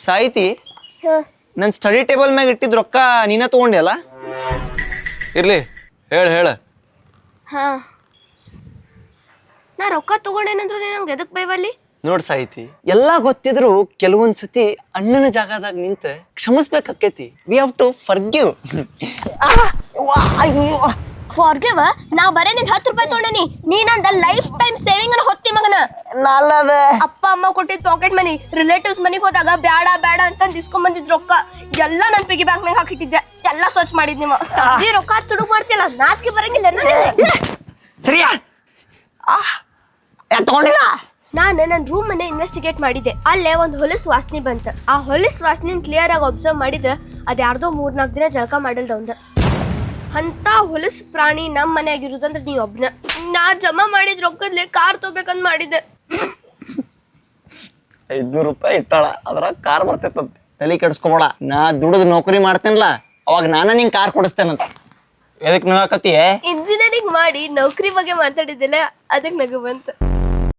ಸಾಹಿತಿ ನನ್ನ study table ಮ್ಯಾಗ ಇಟ್ಟಿದ್ ರೊಕ್ಕ ನೀನ ತಗೊಂಡ್ಯಲ್ಲ ಇರ್ಲಿ ಹೇಳ ಹೇಳ ಹಾ ನಾ ರೊಕ್ಕ ತಗೊಂಡೇನಂದ್ರು ನಂಗೆ ಎದಕ್ ಬೈವಲ್ಲಿ ನೋಡ್ ಸಾಹಿತಿ ಎಲ್ಲಾ ಗೊತ್ತಿದ್ರು ಕೆಲವೊಂದ್ ಸತಿ ಅಣ್ಣನ ಜಾಗದಾಗ ನಿಂತ ಕ್ಷಮಿಸ್ಬೇಕಾಕೇತಿ we have to forgive forgive ನಾ ಬರೇ ನಿನ್ 10 ರೂಪಾಯಿ ತಗೊಂಡೇನಿ ನೀ ನಂದ ಲೈಫ್ ಟೈಮ್ ಸೇವಿಂಗ್ ಅನ್ನ ಹೊತ್ತಿ ಮಗನ ಅಪ್ಪ ಅಮ್ಮ ಕೊಟ್ಟಿದ್ ಪಾಕೆಟ್ ಮನಿ ರಿಲೇಟಿವ್ಸ್ ಮನಿಗೆ ಹೋದಾಗ ಬ್ಯಾಡ ಬ್ಯಾಡ ಅಂತ ಇಸ್ಕೊಂಡ್ ಬಂದಿದ್ ರೊಕ್ಕ ಎಲ್ಲ ನನ್ ಪಿಗಿ ಬ್ಯಾಂಕ್ ನಾಗ ಹಾಕಿಟ್ಟಿದ್ದೆ ಎಲ್ಲ ಸ್ವಚ್ಛ ಮಾಡಿದ್ ನಿಮ್ಮ ಈ ರೊಕ್ಕ ತುಡುಗ್ ಮಾಡ್ತಿಲ್ಲ ನಾಚಿಕೆ ಬರಂಗಿಲ್ಲ ಸರಿಯಾ ತಗೊಂಡಿಲ್ಲ ನಾನು ನನ್ನ ರೂಮ್ ಮನೆ ಇನ್ವೆಸ್ಟಿಗೇಟ್ ಮಾಡಿದ್ದೆ ಅಲ್ಲೇ ಒಂದು ಹೊಲಸ್ ವಾಸನೆ ಬಂತ ಆ ಹೊಲಸ್ ವಾಸನೆ ಕ್ಲಿಯರ್ ಆಗಿ ಅಬ್ಸರ್ವ್ ಮಾಡಿದ್ರೆ ಅದ್ ಯಾರ್ದೋ 3-4 ದಿನ ಜಳಕ ಮಾಡಿಲ್ದವಂದ ಅಂತ ಹೊಲಸ್ ಪ್ರಾಣಿ ನಮ್ಮ ಮನೆ ಆಗಿರುದಂದ್ರೆ ನೀ ಒಬ್ನ ನಾ ಜಮಾ ಮಾಡಿದ ರೊಕ್ಕದ್ಲೆ ಕಾರ್ ತಗೋಬೇಕಂತ ಮಾಡಿದ್ದೆ 500 ರೂಪಾಯಿ ಇಟ್ಟಾಳ ಅದ್ರ ಕಾರ್ ಬರ್ತೈತಂತೆ ತಲೆ ಕೆಡಿಸ್ಕೊಬೇಡ ನಾ ದುಡಿದು ನೌಕರಿ ಮಾಡ್ತೇನಲ್ಲ ಅವಾಗ ನಾನ ನಿಂಗೆ ಕಾರ್ ಕೊಡಿಸ್ತೇನಂತ ಎದಕ್ ನಗಕತ್ತಿ ಇಂಜಿನಿಯರಿಂಗ್ ಮಾಡಿ ನೌಕರಿ ಬಗ್ಗೆ ಮಾತಾಡಿದ್ದಿಲ್ಲ ಅದಕ್ಕೆ ನಗು ಬಂತು